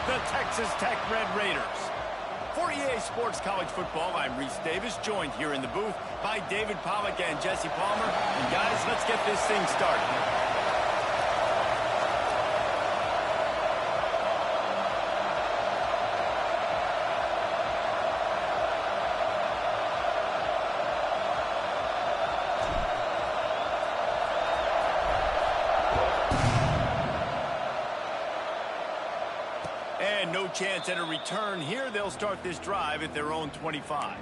the Texas Tech Red Raiders. For EA Sports College Football, I'm Reese Davis, joined here in the booth by David Pollack and Jesse Palmer. And guys, let's get this thing started. And no chance at a return here. They'll start this drive at their own 25.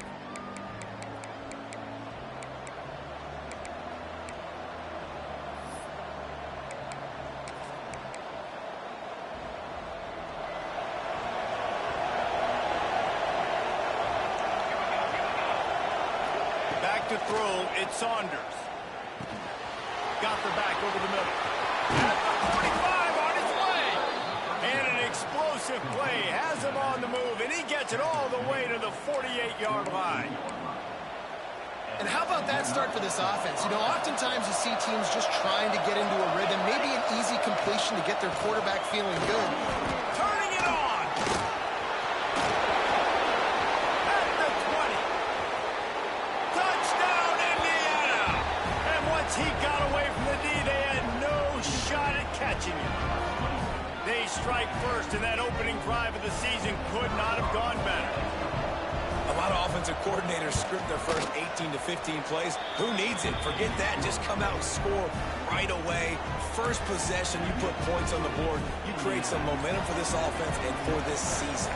Back to throw, it's Saunders. Got the back over the middle. At the 45 on his way. And an explosive play has him on the move, and he gets it all the way to the 48-yard line. And how about that start for this offense? You know, oftentimes you see teams just trying to get into a rhythm, maybe an easy completion to get their quarterback feeling good. Turning it on. At the 20. Touchdown, Indiana. And once he got away from the D, they had no shot at catching him. They strike first, and that opening drive of the season could not have gone better. A lot of offensive coordinators script their first 18 to 15 plays. Who needs it? Forget that. Just come out and score right away. First possession, you put points on the board. You create some momentum for this offense and for this season.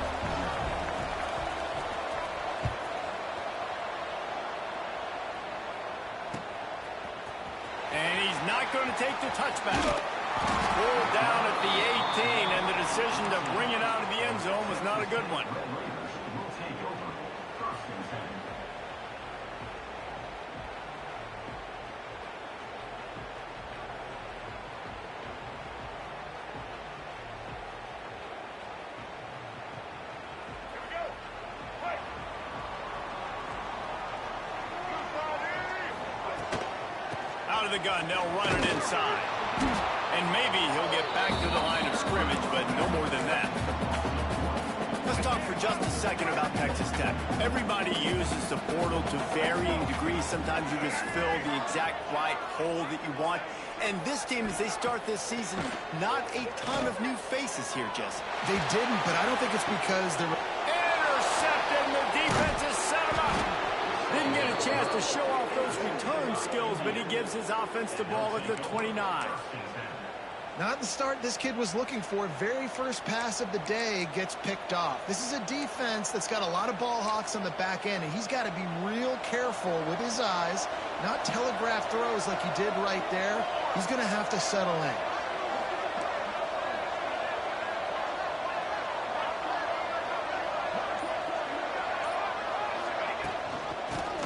And he's not going to take the touchback. Pulled down at the 18, and the decision to bring it out of the end zone was not a good one. Out of the gun, they'll run it inside. And maybe he'll get back to the line of scrimmage, but no more than that. Let's talk for just a second about Texas Tech. Everybody uses the portal to varying degrees. Sometimes you just fill the exact right hole that you want. And this team, as they start this season, not a ton of new faces here, Jesse. They didn't, but I don't think it's because they're... Intercepted, and the defense has set him up. Didn't get a chance to show off those return skills, but he gives his offense the ball at the 29. Not the start this kid was looking for. Very first pass of the day gets picked off. This is a defense that's got a lot of ball hawks on the back end, and he's got to be real careful with his eyes, not telegraph throws like he did right there. He's going to have to settle in.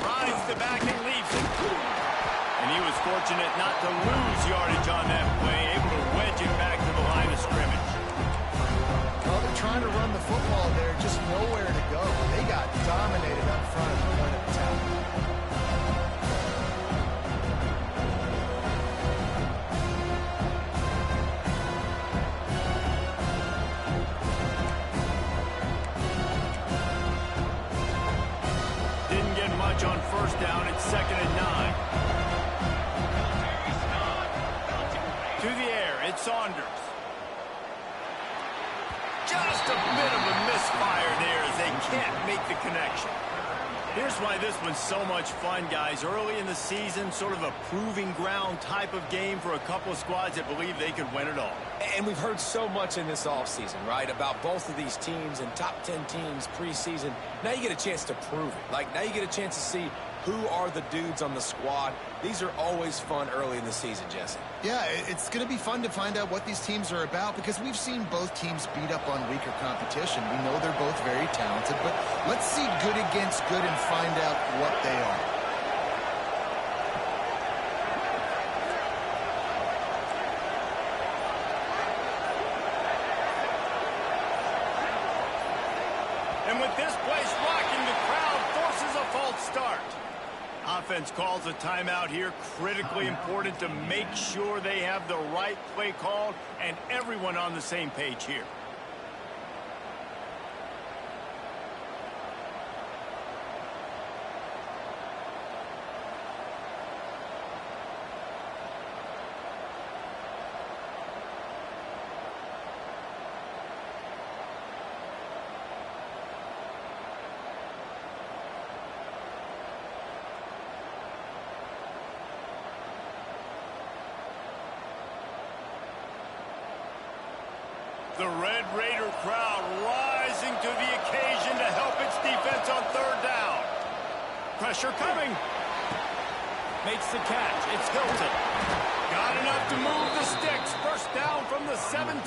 Rides the back and leaves it. And he was fortunate not to lose yardage on that play, able to wedge it back to the line of scrimmage. Well, they're trying to run the football there, just nowhere to go. They got dominated up front at the point of attack. Didn't get much on first down. It's 2nd and 9. To the air, it's Saunders. Just a bit of a misfire there as they can't make the connection. Here's why this one's so much fun, guys. Early in the season, sort of a proving ground type of game for a couple of squads that believe they could win it all. And we've heard so much in this offseason, right, about both of these teams and top 10 teams preseason. Now you get a chance to prove it. Like, now you get a chance to see who are the dudes on the squad. These are always fun early in the season, Jesse. Yeah, it's going to be fun to find out what these teams are about because we've seen both teams beat up on weaker competition. We know they're both very talented, but let's see good against good and find out what they are. And with this place rocking, the crowd forces a false start. Offense calls a timeout here. Critically important to make sure they have the right play called and everyone on the same page here. The Red Raider crowd rising to the occasion to help its defense on third down. Pressure coming. Makes the catch. It's Hilton. Got enough to move the sticks. First down from the 17.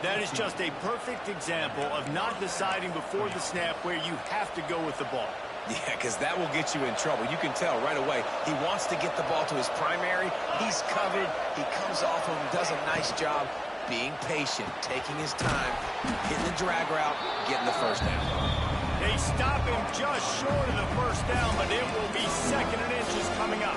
That is just a perfect example of not deciding before the snap where you have to go with the ball. Yeah, because that will get you in trouble. You can tell right away he wants to get the ball to his primary. He's covered. He comes off of him, does a nice job being patient, taking his time, hitting the drag route, getting the first down. They stop him just short of the first down, but it will be 2nd and inches coming up.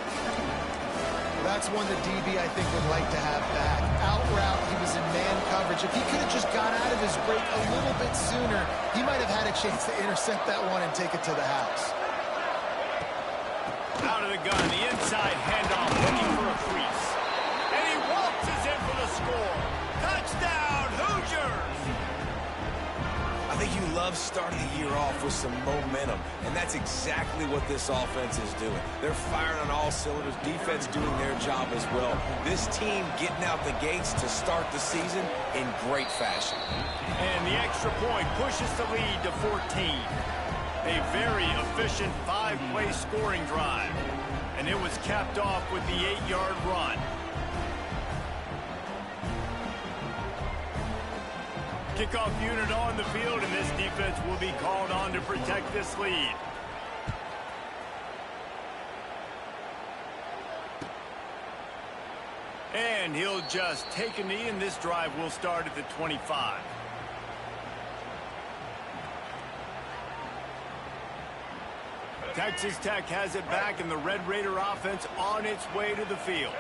That's one the DB, I think, would like to have back. Out route, he was in man coverage. If he could have just got out of his break a little bit sooner, he might have had a chance to intercept that one and take it to the house. Out of the gun, the inside handoff, looking for a crease. And he waltzes in for the score. Touchdown, Hoosiers! I think you love starting the year off with some momentum, and that's exactly what this offense is doing. They're firing on all cylinders, defense doing their job as well. This team getting out the gates to start the season in great fashion. And the extra point pushes the lead to 14. A very efficient 5-play scoring drive. And it was capped off with the 8-yard run. Kickoff unit on the field, and this defense will be called on to protect this lead. And he'll just take a knee, and this drive will start at the 25. Texas Tech has it back, and the Red Raider offense on its way to the field.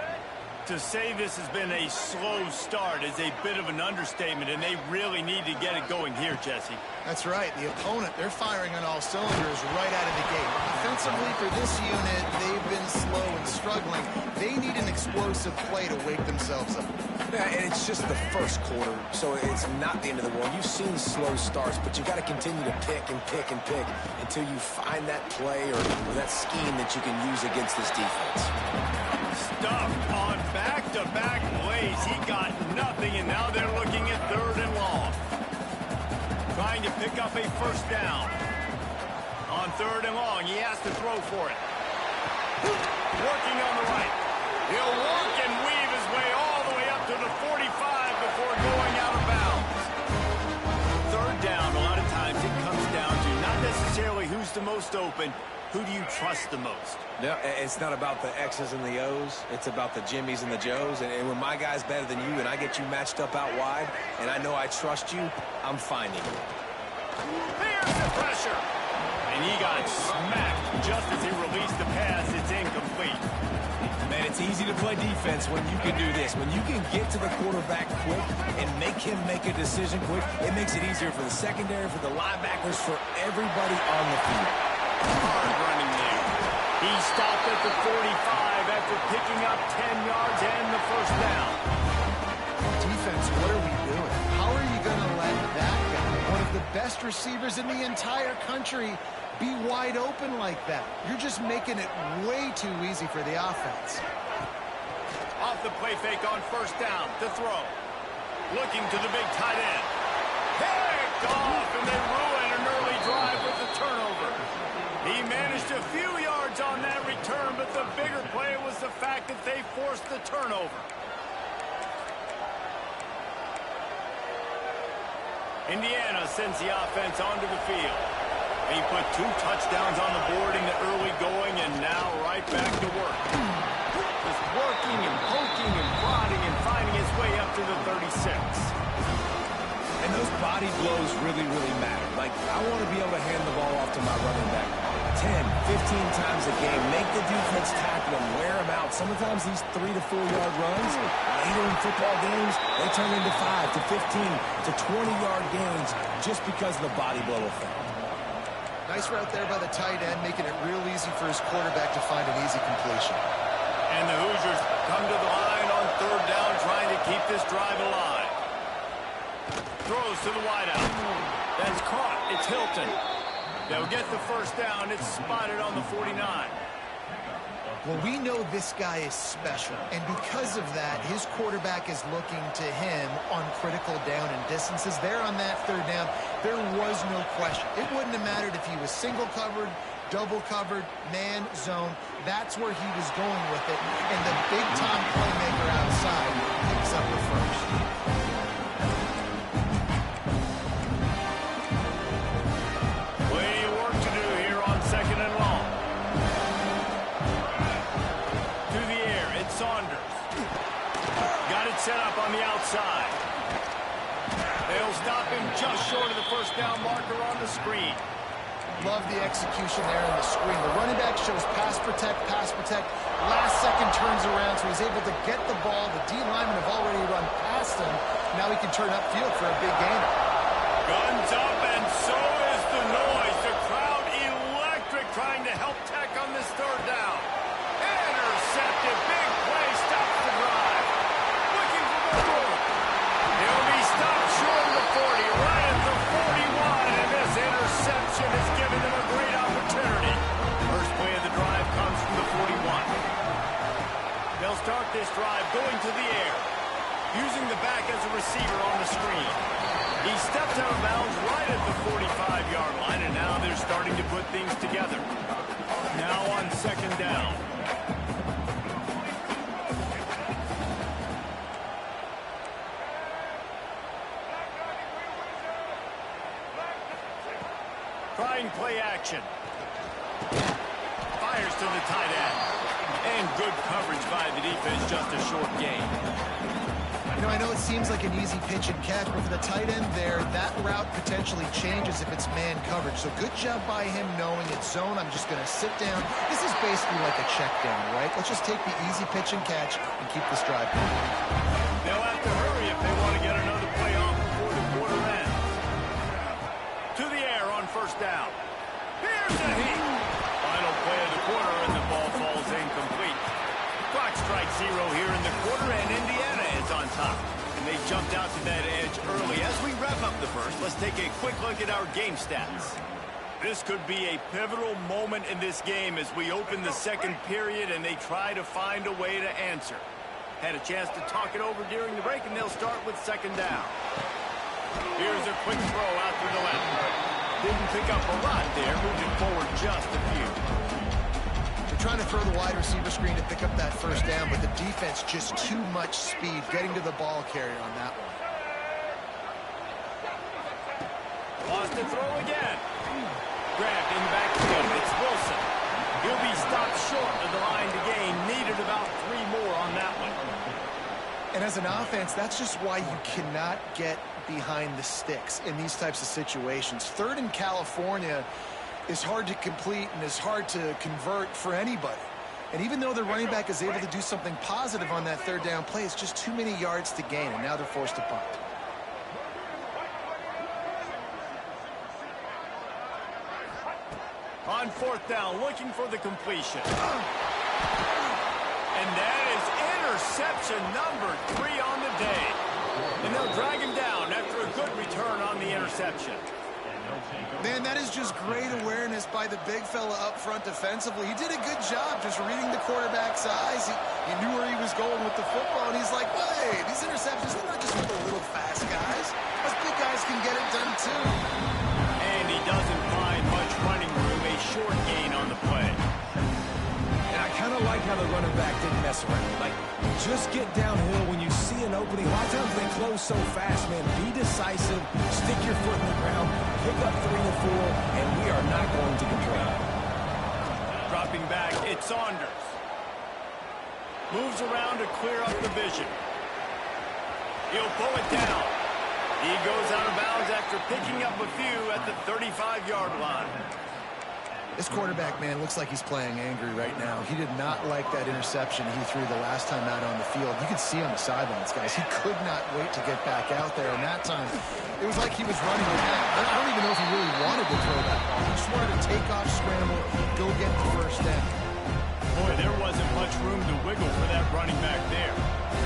To say this has been a slow start is a bit of an understatement, and they really need to get it going here, Jesse. That's right. The opponent, they're firing on all cylinders right out of the gate. Offensively, for this unit, they've been slow and struggling. They need an explosive play to wake themselves up. Yeah, and it's just the first quarter, so it's not the end of the world. You've seen slow starts, but you got to continue to pick and pick and pick until you find that play or that scheme that you can use against this defense. Stuffed on back-to-back plays. He got nothing, and now they're looking at 3rd and long. Trying to pick up a first down. On 3rd and long, he has to throw for it. Working on the right. He'll work and weave his way all the way up to the 45 before going out of bounds. 3rd down, a lot of times it comes down to not necessarily who's the most open, who do you trust the most? No, it's not about the X's and the O's. It's about the Jimmies and the Joes. And when my guy's better than you and I get you matched up out wide and I know I trust you, I'm finding you. There's the pressure. And he got smacked just as he released the pass. It's incomplete. Man, it's easy to play defense when you can do this. When you can get to the quarterback quick and make him make a decision quick, it makes it easier for the secondary, for the linebackers, for everybody on the field. Hard running there. He stopped at the 45 after picking up 10 yards and the first down. Defense, what are we doing? How are you going to let that guy, one of the best receivers in the entire country, be wide open like that? You're just making it way too easy for the offense. Off the play fake on first down to throw. Looking to the big tight end. Picked off, and they ruin an early drive with the turnover. He managed a few yards on that return, but the bigger play was the fact that they forced the turnover. Indiana sends the offense onto the field. He put 2 touchdowns on the board in the early going, and now right back to work. Just working and poking and prodding and finding his way up to the 36. And those body blows really, really matter. Like, I want to be able to hand the ball off to my running back 10, 15 times a game. Make the defense tackle them, wear them out. Sometimes these 3 to 4 yard runs, later in football games, they turn into 5 to 15 to 20-yard gains just because of the body blow effect. Nice route there by the tight end, making it real easy for his quarterback to find an easy completion. And the Hoosiers come to the line on 3rd down, trying to keep this drive alive. Throws to the wideout. That's caught. It's Hilton. They'll get the first down. It's spotted on the 49. Well, we know this guy is special, and because of that, his quarterback is looking to him on critical down and distances. There on that third down, there was no question. It wouldn't have mattered if he was single covered, double covered, man, zone. That's where he was going with it, and the big-time playmaker outside picks up the first. Plenty of work to do here on second and long. To the air, it's Saunders. Got it set up on the outside. They'll stop him just short of the first down marker on the screen. Love the execution there on the screen. The running back shows pass protect, pass protect. Last second turns around, so he's able to get the ball. The D linemen have already run past him. Now he can turn upfield for a big gain. Guns up, and so is the noise. The crowd electric, trying to help Tech on this third down. Intercepted. Big play stops the drive. Looking for more room. He'll be stopped short of the 40, right at the 41, and this interception has given him a great opportunity. First play of the drive comes from the 41. They'll start this drive going to the air, using the back as a receiver on the screen. He steps out of bounds right at the 45-yard line, and now they're starting to put things together. Now on second down. Trying play action. Fires to the tight end. And good coverage by the defense, just a short gain. You know, I know it seems like an easy pitch and catch, but for the tight end there, that route potentially changes if it's man coverage. So good job by him knowing it's zone. I'm just going to sit down. This is basically like a check down, right? Let's just take the easy pitch and catch and keep this drive going. They'll have to hurry if they want to get another play off before the quarter ends. To the air on first down. Here's the heat. Final play of the quarter, and the ball falls incomplete. Clock strikes zero here in the quarter, and Indiana is on top. And they jumped out to that edge early. As we wrap up the first, let's take a quick look at our game stats. This could be a pivotal moment in this game as we open the second period and they try to find a way to answer. Had a chance to talk it over during the break, and they'll start with second down. Here's a quick throw out to the left. Didn't pick up a lot there, moving forward just a few. They're trying to throw the wide receiver screen to pick up that first down, but the defense just too much speed getting to the ball carrier on that one. Lost the throw again. Grabbed in the backfield. It's Wilson. He'll be stopped short of the line to gain. Needed about 3 more on that one. And as an offense, that's just why you cannot get behind the sticks in these types of situations. Third in California is hard to complete and is hard to convert for anybody. And even though the running back is able to do something positive on that third down play, it's just too many yards to gain, and now they're forced to punt. On fourth down, looking for the completion. And that is interception number 3 on the day. And they'll drag him down after a good return on the interception. Man, that is just great awareness by the big fella up front defensively. He did a good job just reading the quarterback's eyes. He knew where he was going with the football, and he's like, hey, these interceptions, they're not just for the little fast guys. Us big guys can get it done too. And he doesn't find much running room, a short gain on the play. And I kind of like how the running back didn't mess around. Like, just get downhill when you see an opening. A lot of times they close so fast, man. Be decisive, stick your foot in the ground, pick up 3 or 4, and we are not going to complain. Dropping back, it's Saunders. Moves around to clear up the vision. He'll pull it down. He goes out of bounds after picking up a few at the 35-yard line. This quarterback, man, looks like he's playing angry right now. He did not like that interception he threw the last time out on the field. You could see on the sidelines, guys. He could not wait to get back out there. And that time, it was like he was running it back. I don't even know if he really wanted to throw that ball. He just wanted to take off, scramble, go get the first down. Boy, there wasn't much room to wiggle for that running back there.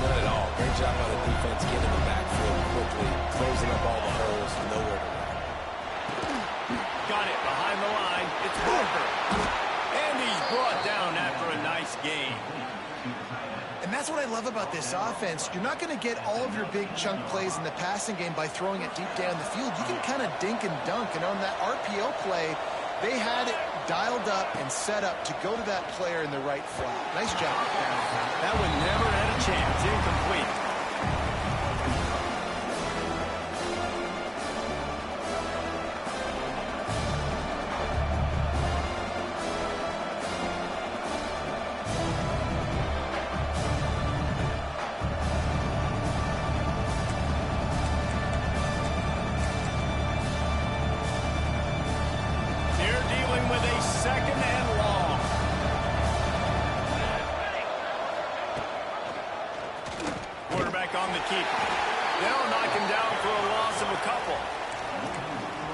Not at all. Great job by the defense getting in the backfield quickly, closing up all the holes, nowhere to run. Got it behind the line. It's Walker. And he's brought down after I love about this offense. You're not going to get all of your big chunk plays in the passing game by throwing it deep down the field. You can kind of dink and dunk, and on that RPO play, they had it dialed up and set up to go to that player in the right flat. Nice job. That one never had a chance. Incomplete.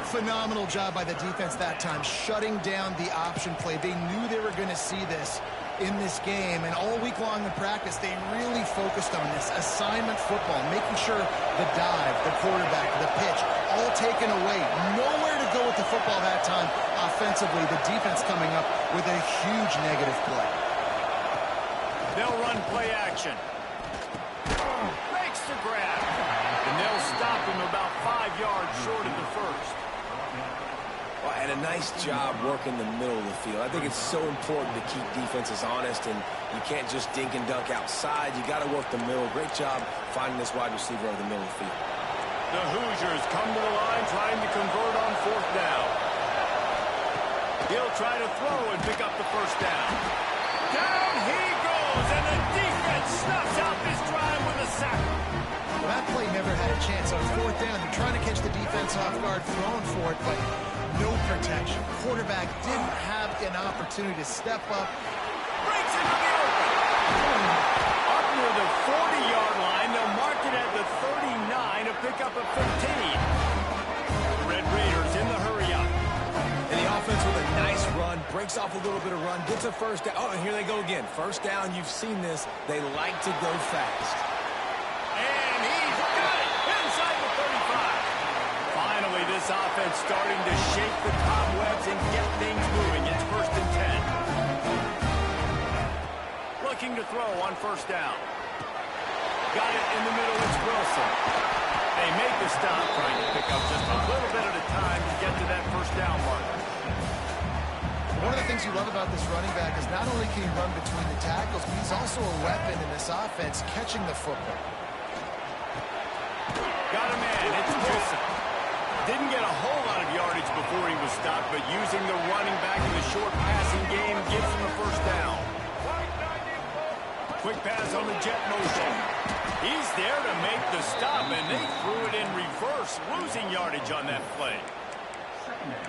Phenomenal job by the defense that time, shutting down the option play. They knew they were going to see this in this game, and all week long in practice, they really focused on this assignment football, making sure the dive, the quarterback, the pitch, all taken away. Nowhere to go with the football that time offensively. The defense coming up with a huge negative play. They'll run play action. Makes the grab. And they'll stop him about 5 yards short of the first. Well, and a nice job working the middle of the field. I think it's so important to keep defenses honest, and you can't just dink and dunk outside. You got to work the middle. Great job finding this wide receiver over the middle of the field. The Hoosiers come to the line trying to convert on 4th down. He'll try to throw and pick up the first down. Down he goes, and the defense snuffs out this drive with a sack. Well, that play never had a chance on 4th down. They're trying to catch the defense off guard, throwing for it, but no protection. Quarterback didn't have an opportunity to step up. Breaks into the open. Up near the 40-yard line. They'll mark it at the 39 to pick up a 15. Red Raiders in the hurry-up. And the offense with a nice run, breaks off a little bit of run, gets a first down. Oh, and here they go again. First down, you've seen this. They like to go fast. And he's got it inside the 35. Finally, this offense starting to shake the cobwebs and get things moving. It's 1st and 10. Looking to throw on 1st down. Got it in the middle. It's Wilson. They make the stop, trying to pick up just a little bit at a time to get to that 1st down marker. One of the things you love about this running back is not only can he run between the tackles, but he's also a weapon in this offense, catching the football. Got a man. It's Wilson. Didn't get a whole lot of yardage before he was stopped, but using the running back in the short passing game gives him a 1st down. Quick pass on the jet motion. He's there to make the stop, and they threw it in reverse, losing yardage on that play.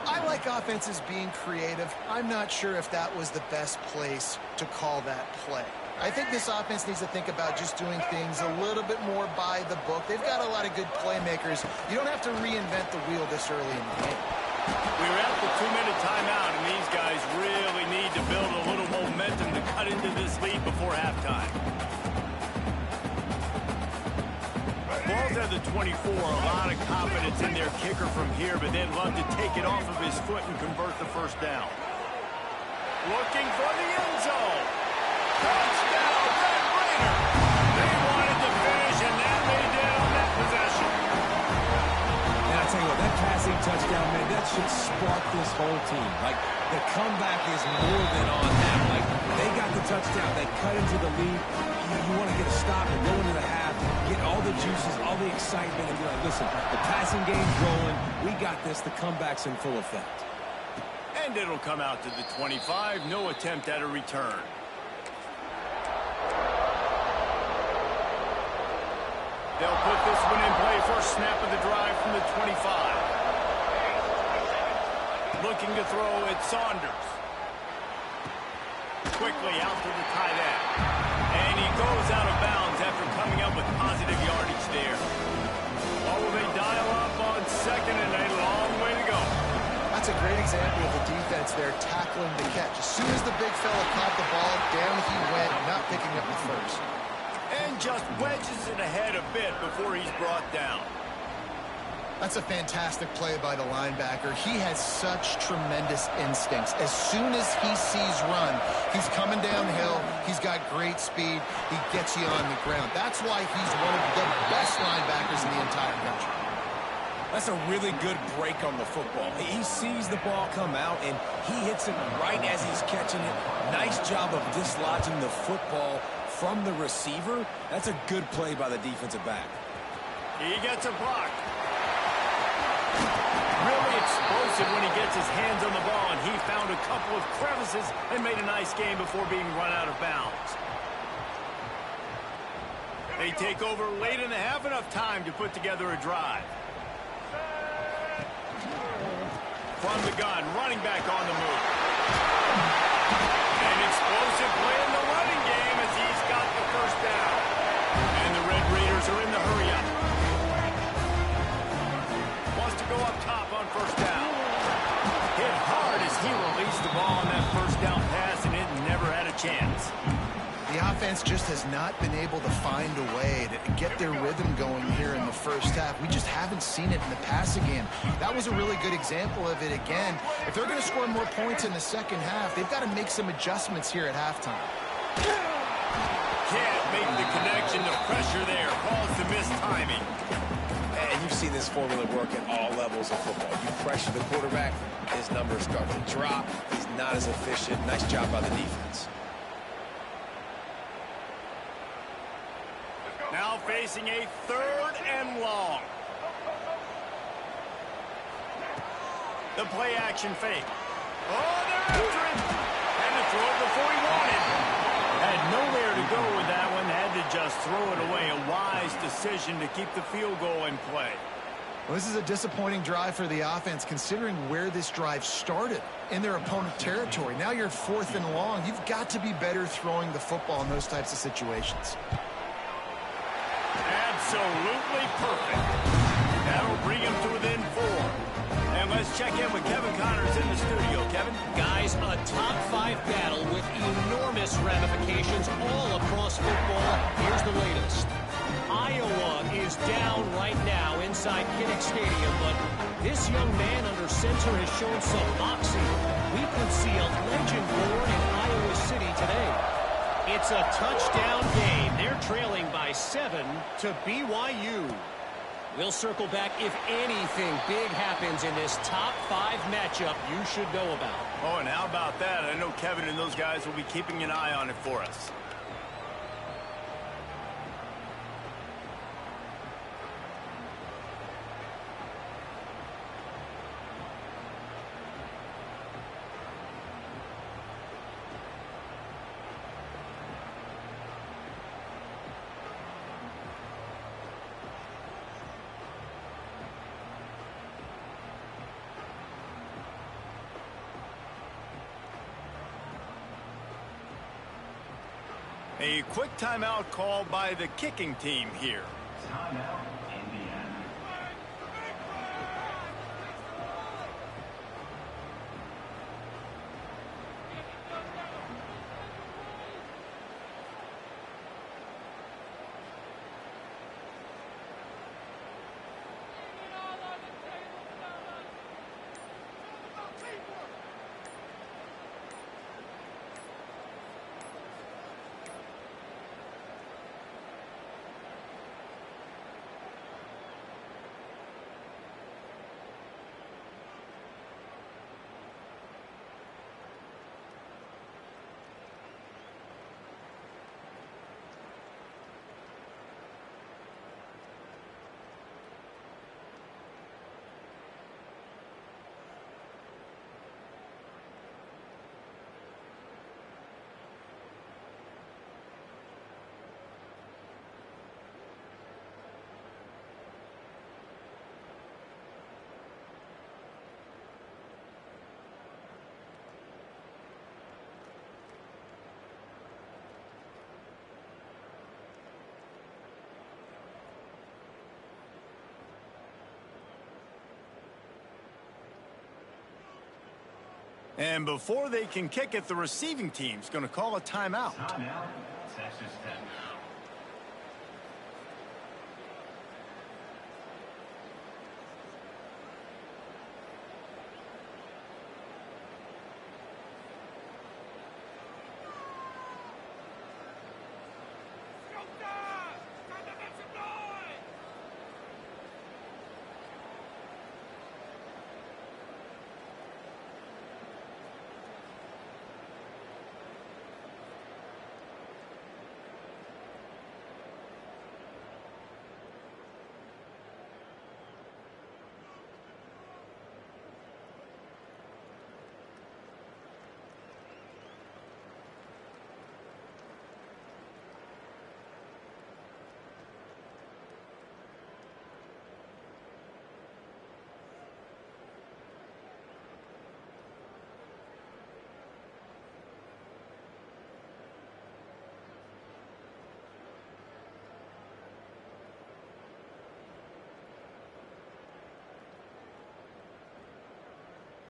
I like offenses being creative. I'm not sure if that was the best place to call that play. I think this offense needs to think about just doing things a little bit more by the book. They've got a lot of good playmakers. You don't have to reinvent the wheel this early in the game. We were at the 2-minute timeout, and these guys really need to build a little momentum to cut into this lead before halftime. Ball's at the 24. A lot of confidence in their kicker from here, but they'd love to take it off of his foot and convert the 1st down. Looking for the end zone. Touchdown, Red Raider. They wanted to finish, and that they did on that possession. And I tell you what, that passing touchdown, man, that should spark this whole team. Like, the comeback is more than on them. Like, they got the touchdown. They cut into the lead. You want to get a stop and go into the half, get all the juices, all the excitement, and be like, listen, the passing game's rolling. We got this. The comeback's in full effect. And it'll come out to the 25. No attempt at a return. They'll put this one in play. First snap of the drive from the 25. Looking to throw at Saunders. Quickly out to the tight end. And he goes out of bounds after coming up with positive yardage there. Or will they dial up on 2nd and a long way to go? That's a great example of the defense there tackling the catch. As soon as the big fella caught the ball, down he went, not picking up the first. And just wedges it ahead a bit before he's brought down. That's a fantastic play by the linebacker. He has such tremendous instincts. As soon as he sees run, he's coming downhill. He's got great speed. He gets you on the ground. That's why he's one of the best linebackers in the entire country. That's a really good break on the football. He sees the ball come out, and he hits it right as he's catching it. Nice job of dislodging the football from the receiver. That's a good play by the defensive back. He gets a block. Really explosive when he gets his hands on the ball, and he found a couple of crevices and made a nice game before being run out of bounds. They take over late in the half, enough time to put together a drive. From the gun, running back on the move. An explosive play in the running game as he's got the first down. And the Red Raiders are in the hurry-up. Wants to go up top on first down. Hit hard as he released the ball on that first down pass, and it never had a chance. The offense just has not been able to find a way to get their rhythm going here in the first half. We just haven't seen it in the passing game. That was a really good example of it again. If they're going to score more points in the second half, they've got to make some adjustments here at halftime. Can't make the connection. The pressure there calls to missed timing. And you've seen this formula work at all levels of football. You pressure the quarterback, his numbers start to drop. He's not as efficient. Nice job by the defense. Now facing a 3rd and long. The play action fake. Oh, they're after it. Had to throw it before he wanted. Had nowhere to go with that one. Had to just throw it away. A wise decision to keep the field goal in play. Well, this is a disappointing drive for the offense, considering where this drive started in their opponent territory. Now you're 4th and long. You've got to be better throwing the football in those types of situations. Absolutely perfect. That'll bring him to within 4. And let's check in with Kevin Connors in the studio. Kevin? Guys, a top 5 battle with enormous ramifications all across football. Here's the latest. Iowa is down right now inside Kinnick Stadium, but this young man under center has shown some moxie. We could see a legend born in Iowa City today. It's a touchdown game. They're trailing by 7 to BYU. We'll circle back if anything big happens in this top 5 matchup you should know about. Oh, and how about that? I know Kevin and those guys will be keeping an eye on it for us. A quick timeout call by the kicking team here. Timeout, Indiana. And before they can kick it, the receiving team's going to call a timeout. Timeout, Texas Tech.